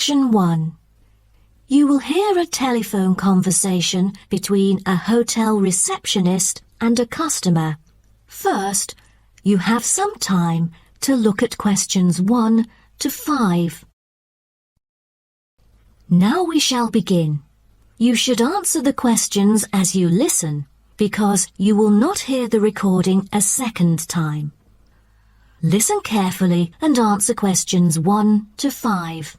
Section 1. You will hear a telephone conversation between a hotel receptionist and a customer. First, you have some time to look at questions 1 to 5. Now we shall begin. You should answer the questions as you listen, because you will not hear the recording a second time. Listen carefully and answer questions 1 to 5.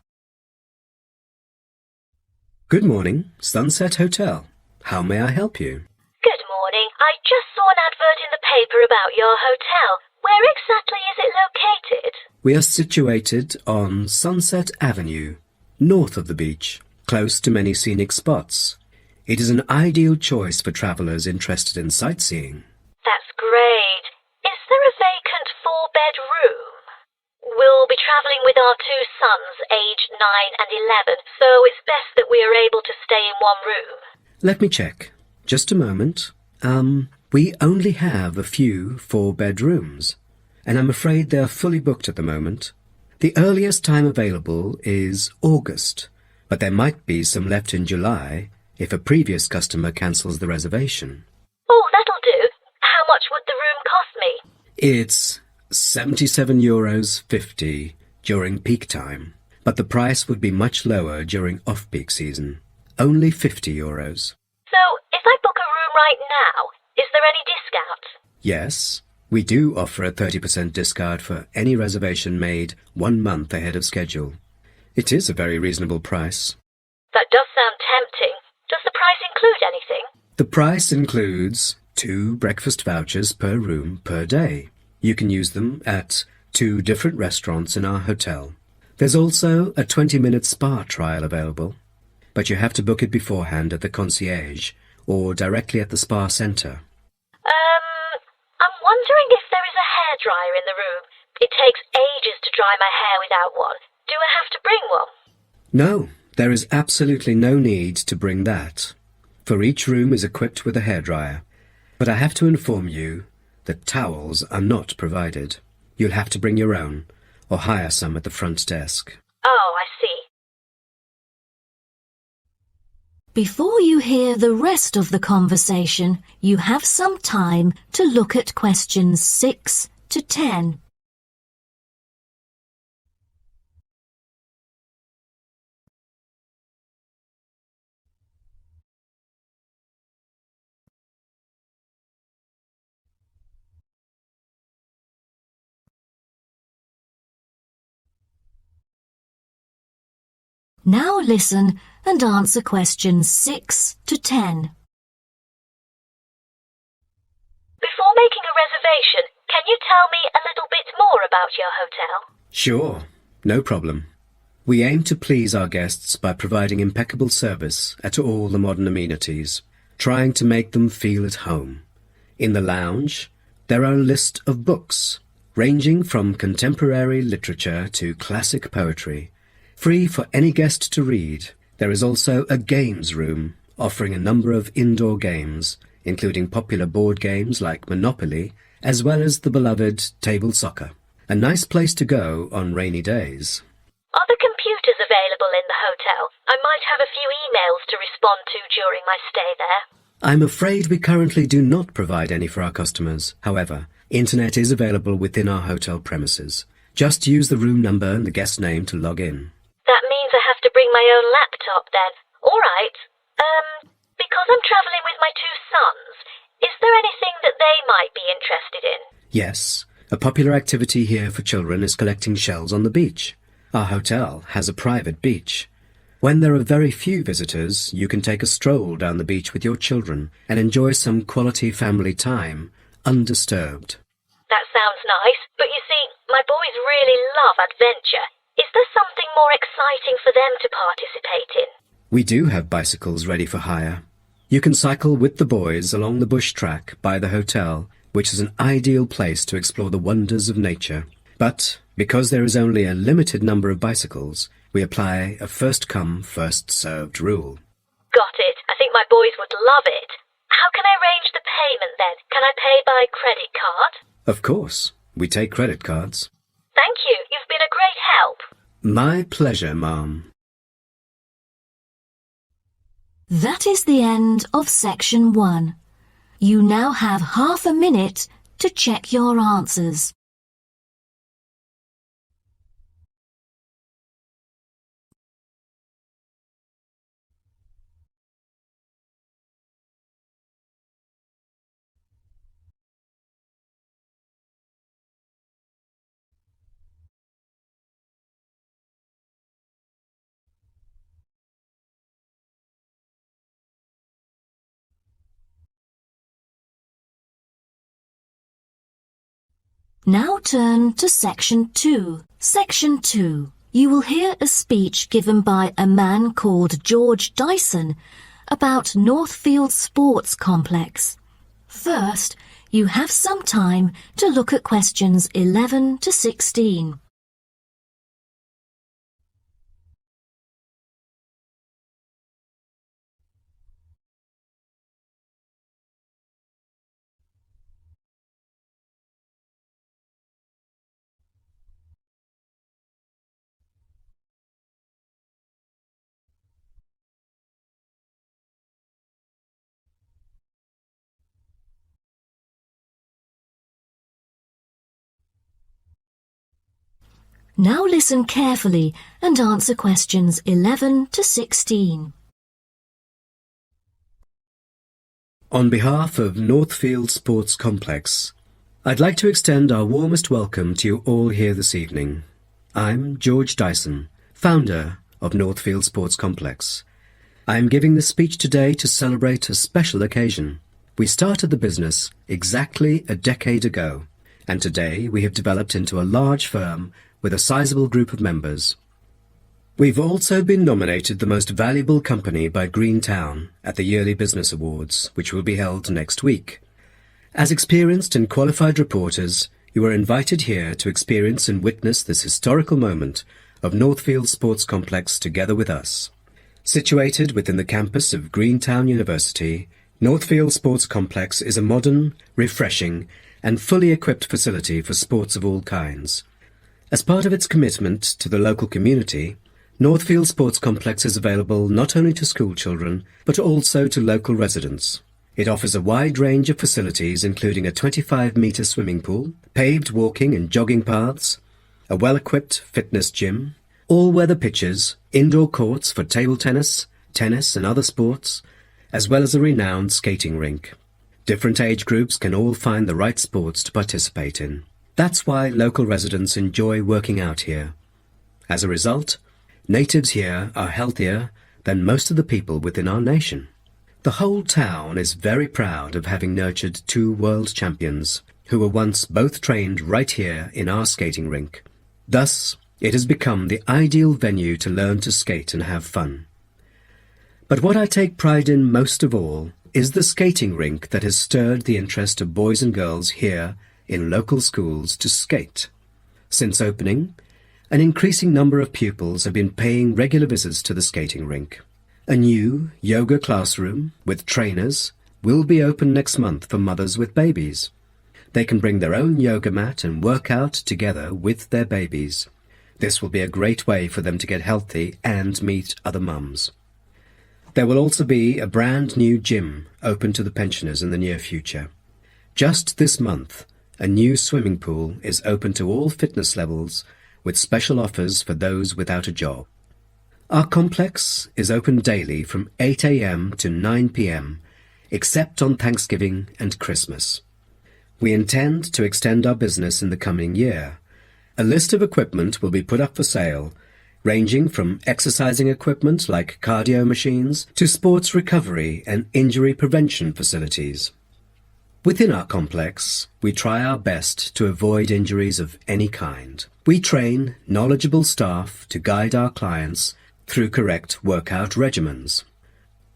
Good morning, Sunset Hotel. How may I help you? Good morning. I just saw an advert in the paper about your hotel. Where exactly is it located? We are situated on Sunset Avenue, north of the beach, close to many scenic spots. It is an ideal choice for travellers interested in sightseeing. That's great. Is there a vacant 4-bed room? We'll be travelling with our 2 sons, aged 9 and 11, so it's best that we are able to stay in one room. Let me check. Just a moment. We only have a few 4-bed rooms, and I'm afraid they're fully booked at the moment. The earliest time available is August, but there might be some left in July if a previous customer cancels the reservation. Oh, that'll do. How much would the room cost me? It's €77.50 during peak time, but the price would be much lower during off-peak season. Only €50. So, if I book a room right now, is there any discount? Yes, we do offer a 30% discount for any reservation made 1 month ahead of schedule. It is a very reasonable price. That does sound tempting. Does the price include anything? The price includes 2 breakfast vouchers per room per day. You can use them at 2 different restaurants in our hotel. There's also a 20-minute spa trial available, but you have to book it beforehand at the concierge or directly at the spa centre. I'm wondering if there is a hairdryer in the room. It takes ages to dry my hair without one. Do I have to bring one? No, there is absolutely no need to bring that, for each room is equipped with a hairdryer. But I have to inform you that towels are not provided. You'll have to bring your own, or hire some at the front desk. Oh, I see. Before you hear the rest of the conversation, you have some time to look at questions 6 to 10. Now listen and answer questions 6 to 10. Before making a reservation, can you tell me a little bit more about your hotel? Sure, no problem. We aim to please our guests by providing impeccable service at all the modern amenities, trying to make them feel at home. In the lounge, there are a list of books, ranging from contemporary literature to classic poetry, free for any guest to read. There is also a games room, offering a number of indoor games, including popular board games like Monopoly, as well as the beloved table soccer. A nice place to go on rainy days. Are the computers available in the hotel? I might have a few emails to respond to during my stay there. I'm afraid we currently do not provide any for our customers. However, internet is available within our hotel premises. Just use the room number and the guest name to log in. That means I have to bring my own laptop then. All right. Because I'm travelling with my 2 sons, is there anything that they might be interested in? Yes, a popular activity here for children is collecting shells on the beach. Our hotel has a private beach. When there are very few visitors, you can take a stroll down the beach with your children and enjoy some quality family time, undisturbed. That sounds nice, but you see, my boys really love adventure. Is there something more exciting for them to participate in? We do have bicycles ready for hire. You can cycle with the boys along the bush track by the hotel, which is an ideal place to explore the wonders of nature. But because there is only a limited number of bicycles, we apply a first-come, first-served rule. Got it. I think my boys would love it. How can I arrange the payment then? Can I pay by credit card? Of course. We take credit cards. Thank you. You've been a great help. My pleasure, Ma'am. That is the end of section 1. You now have half a minute to check your answers. Now turn to section 2. Section 2. You will hear a speech given by a man called George Dyson about Northfield Sports Complex. First, you have some time to look at questions 11 to 16. Now listen carefully and answer questions 11 to 16. On behalf of Northfield Sports Complex, I'd like to extend our warmest welcome to you all here this evening. I'm George Dyson, founder of Northfield Sports Complex. I'm giving this speech today to celebrate a special occasion. We started the business exactly a decade ago, and today we have developed into a large firm with a sizable group of members. We've also been nominated the most valuable company by Greentown at the Yearly Business Awards, which will be held next week. As experienced and qualified reporters, you are invited here to experience and witness this historical moment of Northfield Sports Complex together with us. Situated within the campus of Greentown University, Northfield Sports Complex is a modern, refreshing, and fully equipped facility for sports of all kinds. As part of its commitment to the local community, Northfield Sports Complex is available not only to school children, but also to local residents. It offers a wide range of facilities including a 25-metre swimming pool, paved walking and jogging paths, a well-equipped fitness gym, all-weather pitches, indoor courts for table tennis, tennis and other sports, as well as a renowned skating rink. Different age groups can all find the right sports to participate in. That's why local residents enjoy working out here. As a result, natives here are healthier than most of the people within our nation. The whole town is very proud of having nurtured 2 world champions who were once both trained right here in our skating rink. Thus, it has become the ideal venue to learn to skate and have fun. But what I take pride in most of all is the skating rink that has stirred the interest of boys and girls here in local schools to skate. Since opening, an increasing number of pupils have been paying regular visits to the skating rink. A new yoga classroom with trainers will be open next month for mothers with babies. They can bring their own yoga mat and work out together with their babies. This will be a great way for them to get healthy and meet other mums. There will also be a brand new gym open to the pensioners in the near future. Just this month, a new swimming pool is open to all fitness levels with special offers for those without a job. Our complex is open daily from 8 a.m. to 9 p.m., except on Thanksgiving and Christmas. We intend to extend our business in the coming year. A list of equipment will be put up for sale, ranging from exercising equipment like cardio machines to sports recovery and injury prevention facilities. Within our complex, we try our best to avoid injuries of any kind. We train knowledgeable staff to guide our clients through correct workout regimens.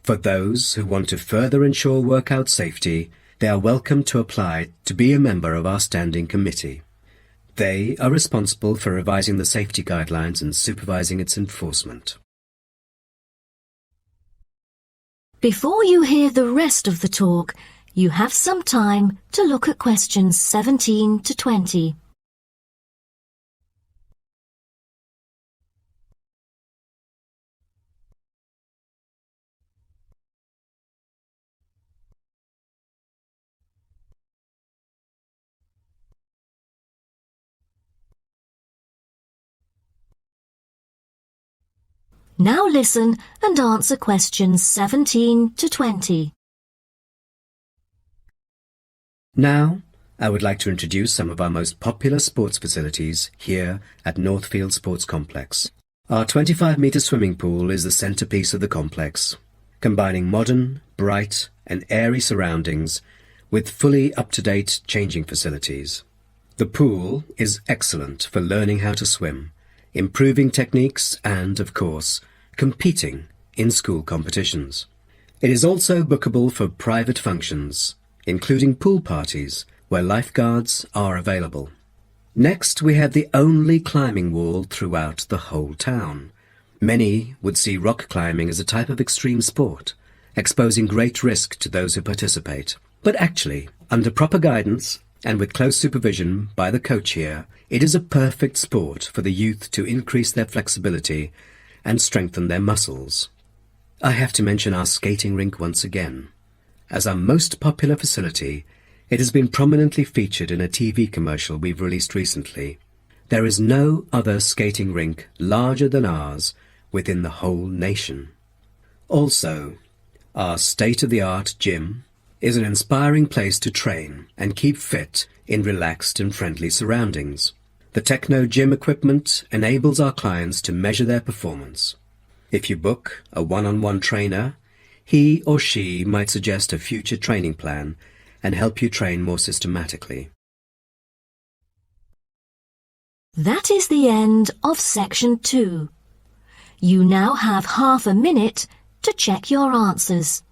For those who want to further ensure workout safety, they are welcome to apply to be a member of our standing committee. They are responsible for revising the safety guidelines and supervising its enforcement. Before you hear the rest of the talk, you have some time to look at questions 17 to 20. Now listen and answer questions 17 to 20. Now, I would like to introduce some of our most popular sports facilities here at Northfield Sports Complex. Our 25-metre swimming pool is the centrepiece of the complex, combining modern, bright and airy surroundings with fully up-to-date changing facilities. The pool is excellent for learning how to swim, improving techniques and, of course, competing in school competitions. It is also bookable for private functions, including pool parties where lifeguards are available. Next, we have the only climbing wall throughout the whole town. Many would see rock climbing as a type of extreme sport, exposing great risk to those who participate. But actually, under proper guidance and with close supervision by the coach here, it is a perfect sport for the youth to increase their flexibility and strengthen their muscles. I have to mention our skating rink once again. As our most popular facility, it has been prominently featured in a TV commercial we've released recently. There is no other skating rink larger than ours within the whole nation. Also, our state-of-the-art gym is an inspiring place to train and keep fit in relaxed and friendly surroundings. The Techno gym equipment enables our clients to measure their performance. If you book a one-on-one trainer, he or she might suggest a future training plan and help you train more systematically. That is the end of section 2. You now have half a minute to check your answers.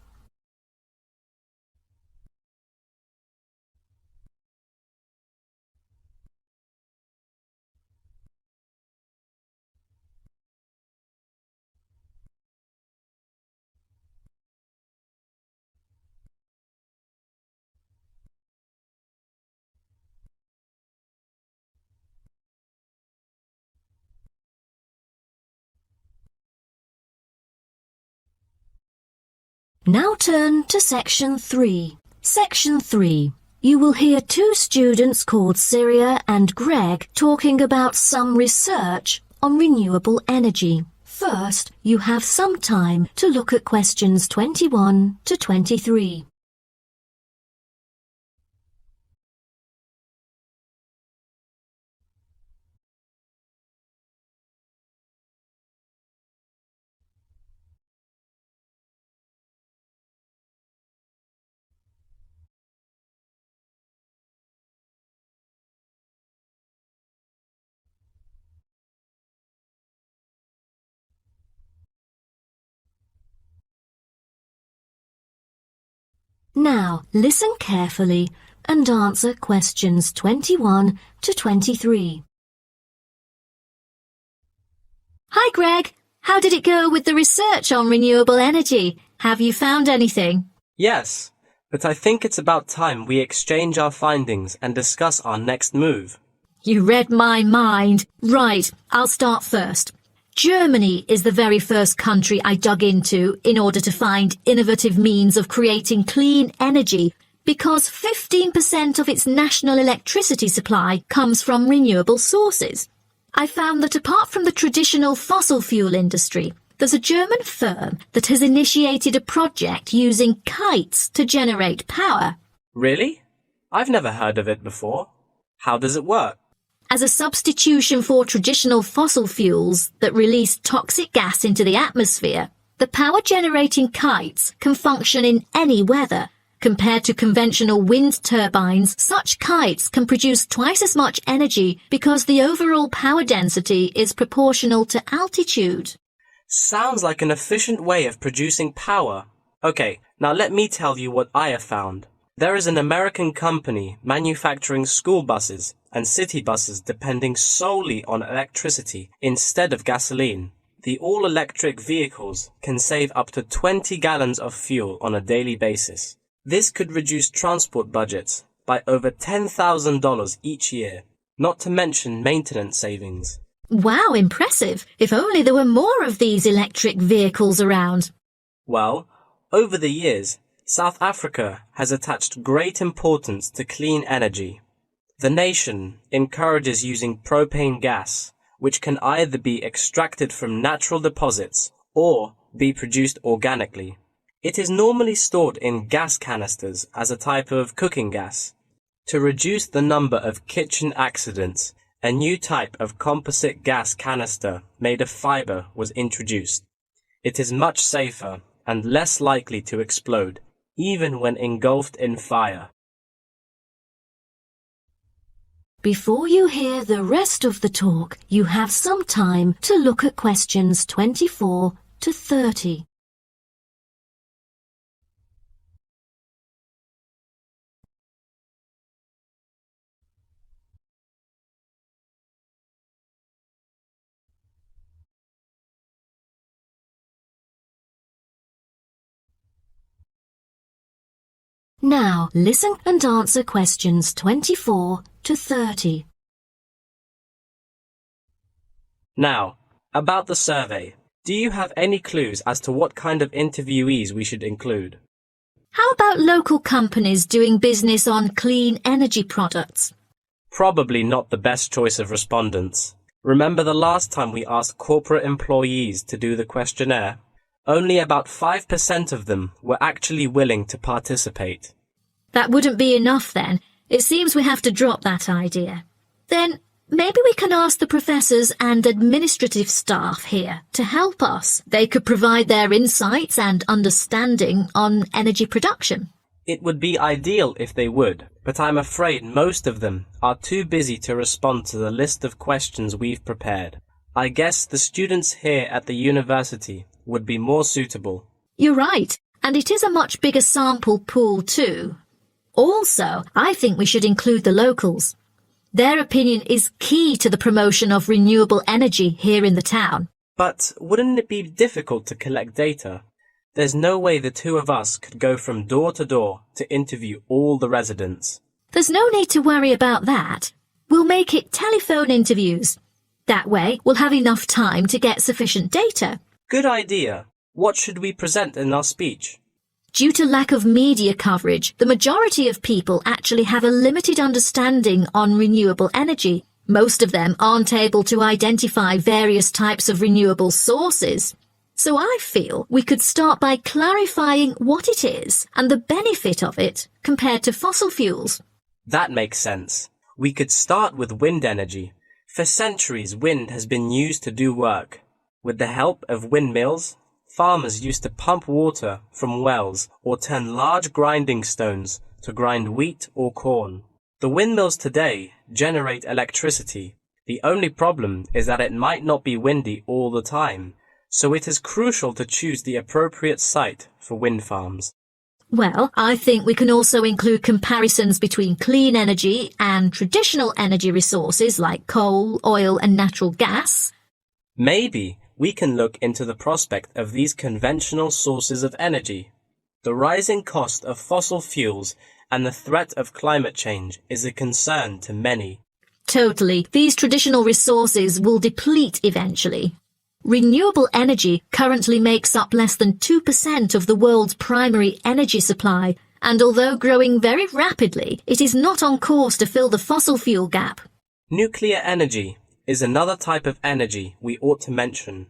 Now turn to section 3. Section 3. You will hear two students called Syria and Greg talking about some research on renewable energy. First, you have some time to look at questions 21 to 23. Now, listen carefully and answer questions 21 to 23. Hi, Greg. How did it go with the research on renewable energy? Have you found anything? Yes, but I think it's about time we exchange our findings and discuss our next move. You read my mind. Right, I'll start first. Germany is the very first country I dug into in order to find innovative means of creating clean energy because 15% of its national electricity supply comes from renewable sources. I found that apart from the traditional fossil fuel industry, there's a German firm that has initiated a project using kites to generate power. Really? I've never heard of it before. How does it work? As a substitution for traditional fossil fuels that release toxic gas into the atmosphere, the power-generating kites can function in any weather. Compared to conventional wind turbines, such kites can produce twice as much energy because the overall power density is proportional to altitude. Sounds like an efficient way of producing power. Okay, now let me tell you what I have found. There is an American company manufacturing school buses and city buses depending solely on electricity instead of gasoline. The all-electric vehicles can save up to 20 gallons of fuel on a daily basis. This could reduce transport budgets by over $10,000 each year, not to mention maintenance savings. Wow, impressive. If only there were more of these electric vehicles around. Well, over the years, South Africa has attached great importance to clean energy. The nation encourages using propane gas, which can either be extracted from natural deposits or be produced organically. It is normally stored in gas canisters as a type of cooking gas. To reduce the number of kitchen accidents, a new type of composite gas canister made of fiber was introduced. It is much safer and less likely to explode, even when engulfed in fire. Before you hear the rest of the talk, you have some time to look at questions 24 to 30. Now, listen and answer questions 24 to 30. Now, about the survey. Do you have any clues as to what kind of interviewees we should include? How about local companies doing business on clean energy products? Probably not the best choice of respondents. Remember the last time we asked corporate employees to do the questionnaire? Only about 5% of them were actually willing to participate. That wouldn't be enough then. It seems we have to drop that idea. Then maybe we can ask the professors and administrative staff here to help us. They could provide their insights and understanding on energy production. It would be ideal if they would, but I'm afraid most of them are too busy to respond to the list of questions we've prepared. I guess the students here at the university would be more suitable. You're right, and it is a much bigger sample pool too. Also, I think we should include the locals. Their opinion is key to the promotion of renewable energy here in the town. But wouldn't it be difficult to collect data? There's no way the two of us could go from door to door to interview all the residents. There's no need to worry about that. We'll make it telephone interviews. That way, we'll have enough time to get sufficient data. Good idea. What should we present in our speech? Due to lack of media coverage, the majority of people actually have a limited understanding on renewable energy. Most of them aren't able to identify various types of renewable sources. So I feel we could start by clarifying what it is and the benefit of it compared to fossil fuels. That makes sense. We could start with wind energy. For centuries, wind has been used to do work. With the help of windmills, farmers used to pump water from wells or turn large grinding stones to grind wheat or corn. The windmills today generate electricity. The only problem is that it might not be windy all the time, so it is crucial to choose the appropriate site for wind farms. Well, I think we can also include comparisons between clean energy and traditional energy resources like coal, oil and natural gas. Maybe we can look into the prospect of these conventional sources of energy. The rising cost of fossil fuels and the threat of climate change is a concern to many. Totally. These traditional resources will deplete eventually. Renewable energy currently makes up less than 2% of the world's primary energy supply, and although growing very rapidly, it is not on course to fill the fossil fuel gap. Nuclear energy is another type of energy we ought to mention.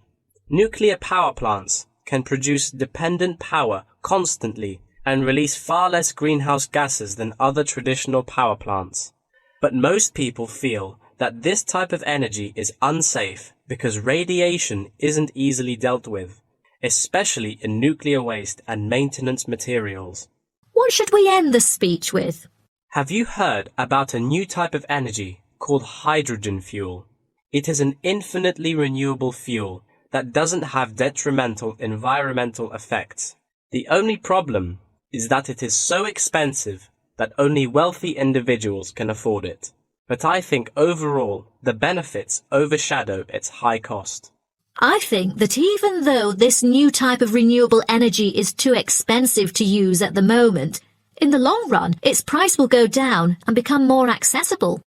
Nuclear power plants can produce dependent power constantly and release far less greenhouse gases than other traditional power plants. But most people feel that this type of energy is unsafe because radiation isn't easily dealt with, especially in nuclear waste and maintenance materials. What should we end the speech with? Have you heard about a new type of energy called hydrogen fuel? It is an infinitely renewable fuel that doesn't have detrimental environmental effects. The only problem is that it is so expensive that only wealthy individuals can afford it. But I think overall, the benefits overshadow its high cost. I think that even though this new type of renewable energy is too expensive to use at the moment, in the long run, its price will go down and become more accessible.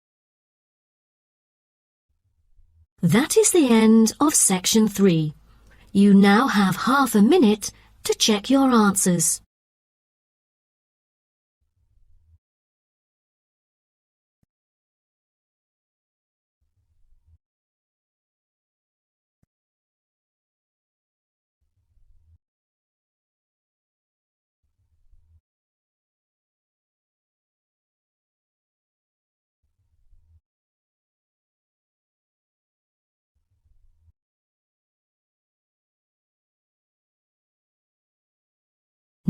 That is the end of section 3. You now have half a minute to check your answers.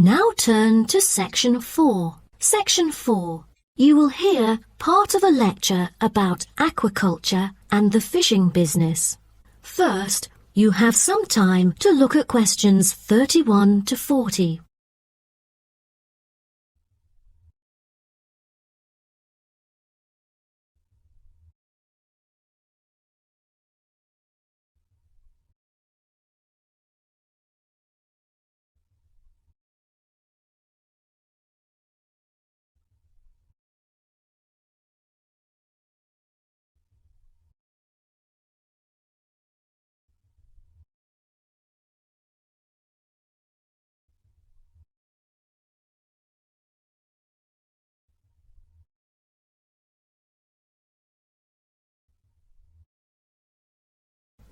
Now turn to Section 4. Section 4. You will hear part of a lecture about aquaculture and the fishing business. First, you have some time to look at questions 31 to 40.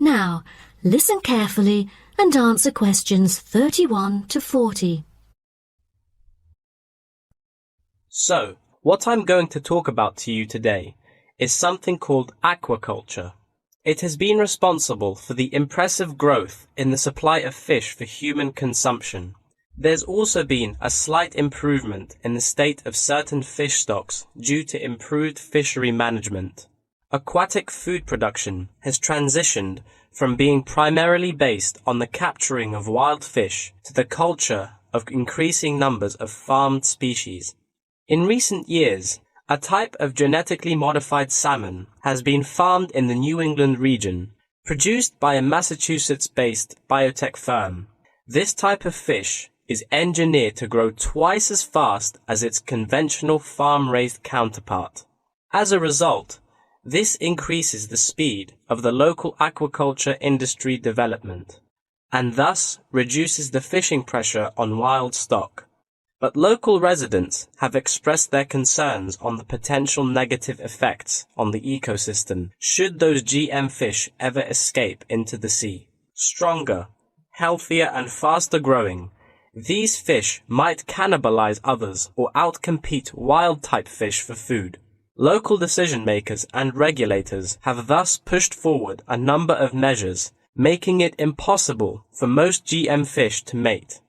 Now, listen carefully and answer questions 31 to 40. So, what I'm going to talk about to you today is something called aquaculture. It has been responsible for the impressive growth in the supply of fish for human consumption. There's also been a slight improvement in the state of certain fish stocks due to improved fishery management. Aquatic food production has transitioned from being primarily based on the capturing of wild fish to the culture of increasing numbers of farmed species. In recent years, a type of genetically modified salmon has been farmed in the New England region, produced by a Massachusetts-based biotech firm. This type of fish is engineered to grow twice as fast as its conventional farm-raised counterpart. As a result, this increases the speed of the local aquaculture industry development, and thus reduces the fishing pressure on wild stock. But local residents have expressed their concerns on the potential negative effects on the ecosystem should those GM fish ever escape into the sea. Stronger, healthier and faster growing, these fish might cannibalize others or outcompete wild-type fish for food. Local decision-makers and regulators have thus pushed forward a number of measures, making it impossible for most GM fish to mate.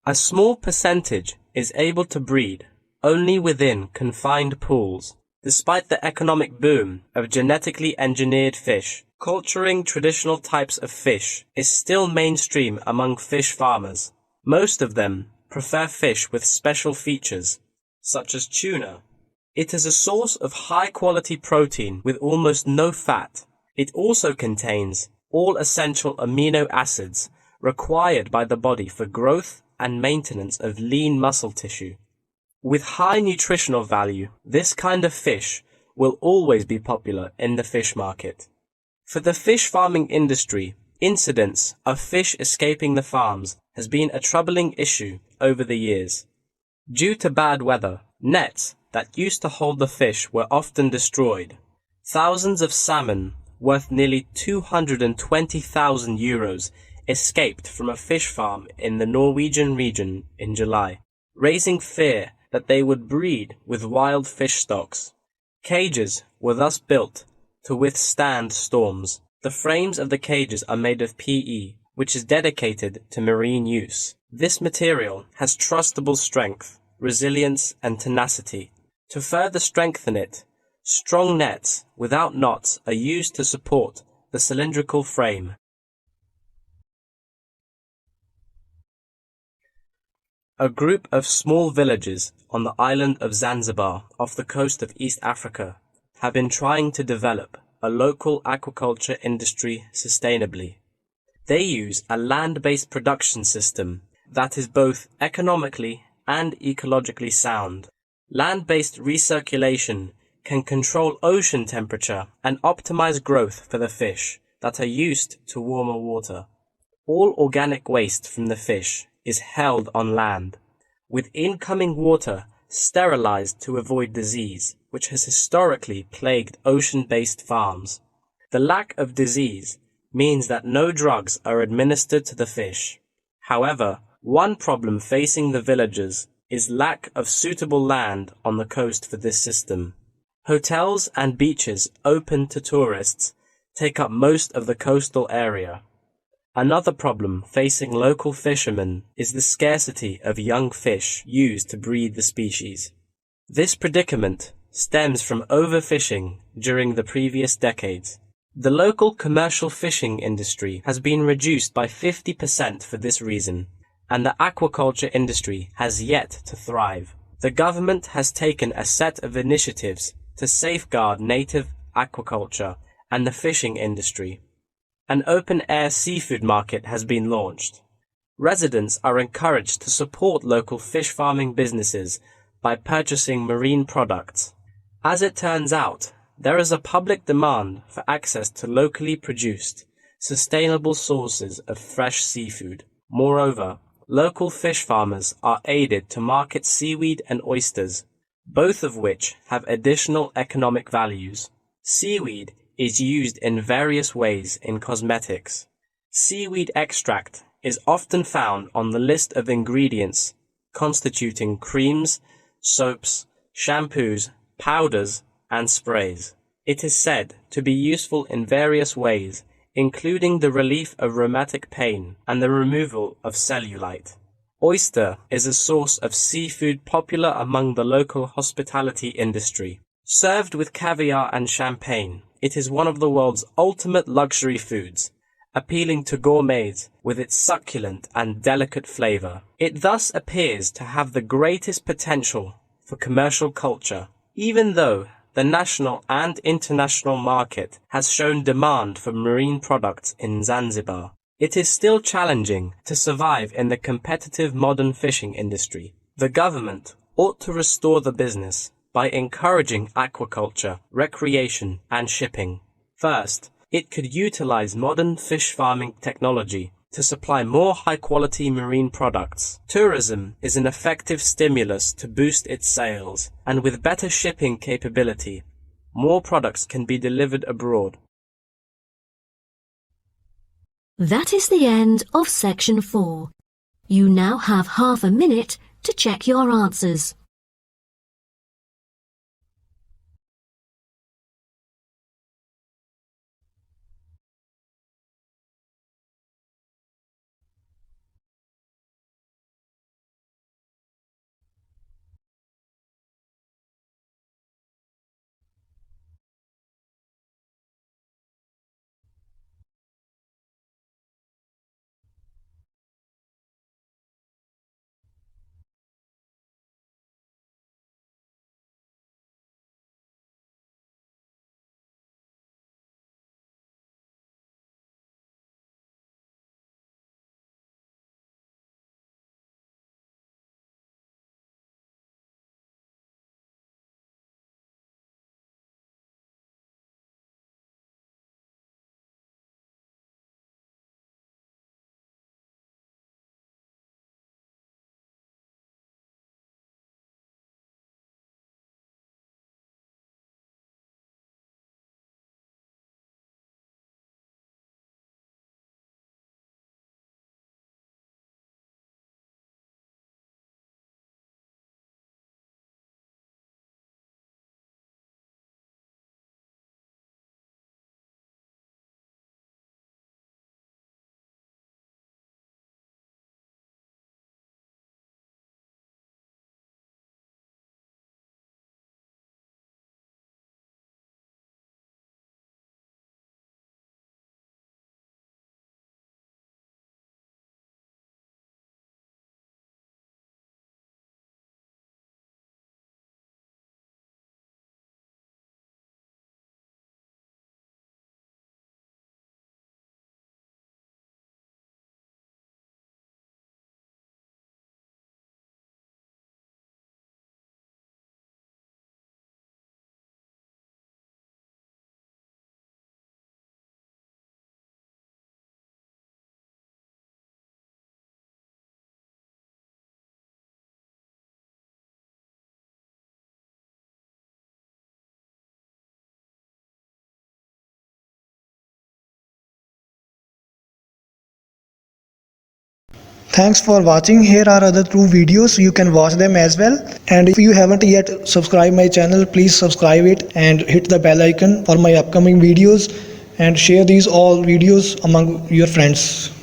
A small percentage is able to breed only within confined pools. Despite the economic boom of genetically engineered fish, culturing traditional types of fish is still mainstream among fish farmers. Most of them prefer fish with special features, such as tuna. It is a source of high-quality protein with almost no fat. It also contains all essential amino acids required by the body for growth and maintenance of lean muscle tissue. With high nutritional value, this kind of fish will always be popular in the fish market. For the fish farming industry, incidents of fish escaping the farms has been a troubling issue over the years. Due to bad weather, nets that used to hold the fish were often destroyed. Thousands of salmon, worth nearly €220,000, escaped from a fish farm in the Norwegian region in July, raising fear that they would breed with wild fish stocks. Cages were thus built to withstand storms. The frames of the cages are made of PE, which is dedicated to marine use. This material has trustable strength, resilience, and tenacity. To further strengthen it, strong nets without knots are used to support the cylindrical frame. A group of small villages on the island of Zanzibar off the coast of East Africa have been trying to develop a local aquaculture industry sustainably. They use a land-based production system that is both economically and ecologically sound. Land-based recirculation can control ocean temperature and optimize growth for the fish that are used to warmer water. All organic waste from the fish is held on land, with incoming water sterilized to avoid disease, which has historically plagued ocean-based farms. The lack of disease means that no drugs are administered to the fish. However, one problem facing the villagers is lack of suitable land on the coast for this system. Hotels and beaches open to tourists take up most of the coastal area. Another problem facing local fishermen is the scarcity of young fish used to breed the species. This predicament stems from overfishing during the previous decades. The local commercial fishing industry has been reduced by 50% for this reason, and the aquaculture industry has yet to thrive. The government has taken a set of initiatives to safeguard native aquaculture and the fishing industry. An open-air seafood market has been launched. Residents are encouraged to support local fish farming businesses by purchasing marine products. As it turns out, there is a public demand for access to locally produced, sustainable sources of fresh seafood. Moreover, local fish farmers are aided to market seaweed and oysters, both of which have additional economic values. Seaweed is used in various ways in cosmetics. Seaweed extract is often found on the list of ingredients constituting creams, soaps, shampoos, powders, and sprays. It is said to be useful in various ways, including the relief of rheumatic pain and the removal of cellulite. Oyster is a source of seafood popular among the local hospitality industry. Served with caviar and champagne, it is one of the world's ultimate luxury foods, appealing to gourmets with its succulent and delicate flavor. It thus appears to have the greatest potential for commercial culture, even though the national and international market has shown demand for marine products in Zanzibar. It is still challenging to survive in the competitive modern fishing industry. The government ought to restore the business by encouraging aquaculture, recreation, and shipping. First, it could utilize modern fish farming technology to supply more high-quality marine products. Tourism is an effective stimulus to boost its sales, and with better shipping capability, more products can be delivered abroad. That is the end of section 4. You now have half a minute to check your answers. Thanks for watching. Here are other 2 videos. You can watch them as well. And if you haven't yet subscribed my channel, please subscribe it and hit the bell icon for my upcoming videos, and share these all videos among your friends.